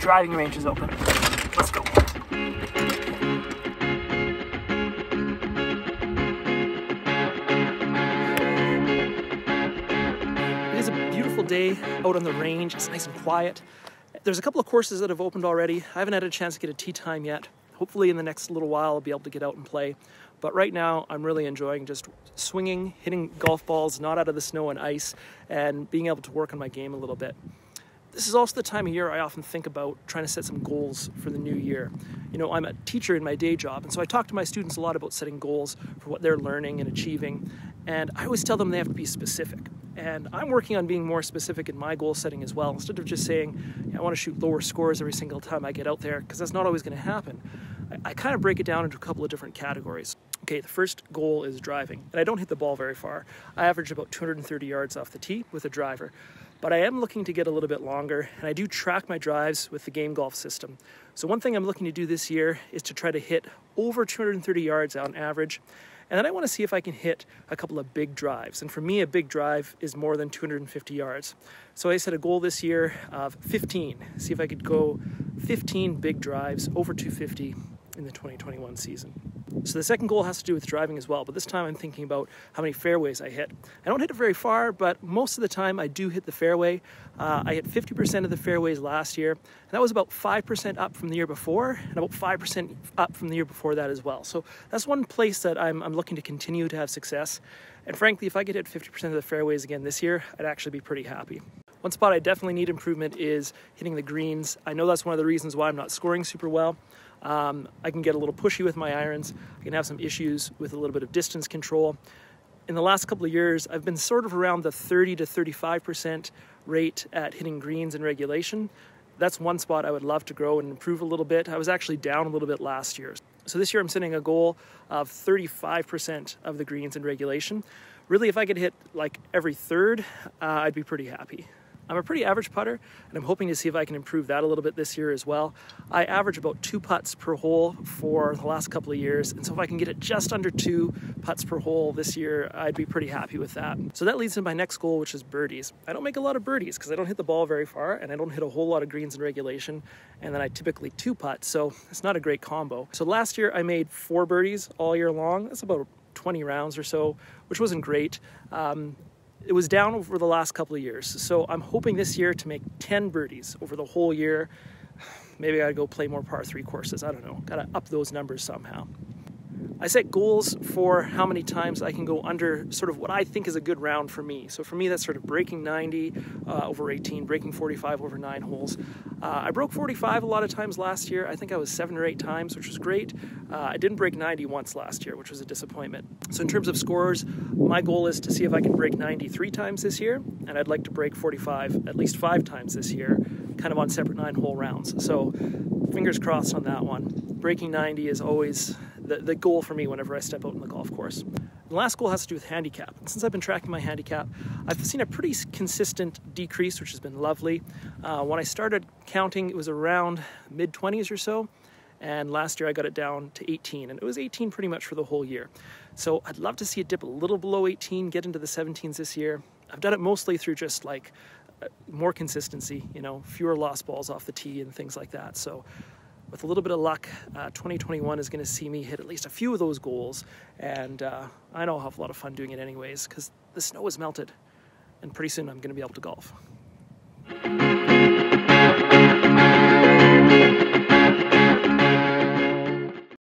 driving range is open. Let's go. It is a beautiful day out on the range. It's nice and quiet. There's a couple of courses that have opened already. I haven't had a chance to get a tee time yet. Hopefully in the next little while I'll be able to get out and play. But right now I'm really enjoying just swinging, hitting golf balls not out of the snow and ice, and being able to work on my game a little bit. This is also the time of year I often think about trying to set some goals for the new year. You know, I'm a teacher in my day job, and so I talk to my students a lot about setting goals for what they're learning and achieving. And I always tell them they have to be specific. And I'm working on being more specific in my goal setting as well, instead of just saying, I want to shoot lower scores every single time I get out there, because that's not always going to happen. I kind of break it down into a couple of different categories. Okay, the first goal is driving, and I don't hit the ball very far. I average about 230 yards off the tee with a driver, but I am looking to get a little bit longer, and I do track my drives with the Game Golf system. So one thing I'm looking to do this year is to try to hit over 230 yards on average, and then I want to see if I can hit a couple of big drives. And for me, a big drive is more than 250 yards. So I set a goal this year of 15. See if I could go 15 big drives over 250 in the 2021 season. So the second goal has to do with driving as well, but this time I'm thinking about how many fairways I hit. I don't hit it very far, but most of the time I do hit the fairway. I hit 50% of the fairways last year, and that was about 5% up from the year before, and about 5% up from the year before that as well. So that's one place that I'm looking to continue to have success. And frankly, if I could hit 50% of the fairways again this year, I'd actually be pretty happy. One spot I definitely need improvement is hitting the greens. I know that's one of the reasons why I'm not scoring super well. I can get a little pushy with my irons. I can have some issues with a little bit of distance control. In the last couple of years, I've been sort of around the 30 to 35% rate at hitting greens in regulation. That's one spot I would love to grow and improve a little bit. I was actually down a little bit last year. So this year I'm setting a goal of 35% of the greens in regulation. Really, if I could hit like every third, I'd be pretty happy. I'm a pretty average putter, and I'm hoping to see if I can improve that a little bit this year as well. I average about 2 putts per hole for the last couple of years, and so if I can get it just under 2 putts per hole this year, I'd be pretty happy with that. So that leads to my next goal, which is birdies. I don't make a lot of birdies because I don't hit the ball very far, and I don't hit a whole lot of greens in regulation, and then I typically 2-putt, so it's not a great combo. So last year I made 4 birdies all year long. That's about 20 rounds or so, which wasn't great. It was down over the last couple of years. So I'm hoping this year to make 10 birdies over the whole year. Maybe I gotta go play more par 3 courses. I don't know. Gotta up those numbers somehow. I set goals for how many times I can go under sort of what I think is a good round for me. So for me, that's sort of breaking 90 over 18, breaking 45 over 9 holes. I broke 45 a lot of times last year. I think I was 7 or 8 times, which was great. I didn't break 90 once last year, which was a disappointment. So in terms of scores, my goal is to see if I can break 90 3 times this year, and I'd like to break 45 at least 5 times this year, kind of on separate 9-hole rounds. So fingers crossed on that one. Breaking 90 is always the goal for me whenever I step out on the golf course. The last goal has to do with handicap. And since I've been tracking my handicap, I've seen a pretty consistent decrease, which has been lovely. When I started counting, it was around mid-20s or so. And last year I got it down to 18, and it was 18 pretty much for the whole year. So I'd love to see it dip a little below 18, get into the 17s this year. I've done it mostly through just like more consistency, you know, fewer lost balls off the tee and things like that. So with a little bit of luck, 2021 is going to see me hit at least a few of those goals, and I know I'll have a lot of fun doing it anyways because the snow has melted, and pretty soon I'm going to be able to golf.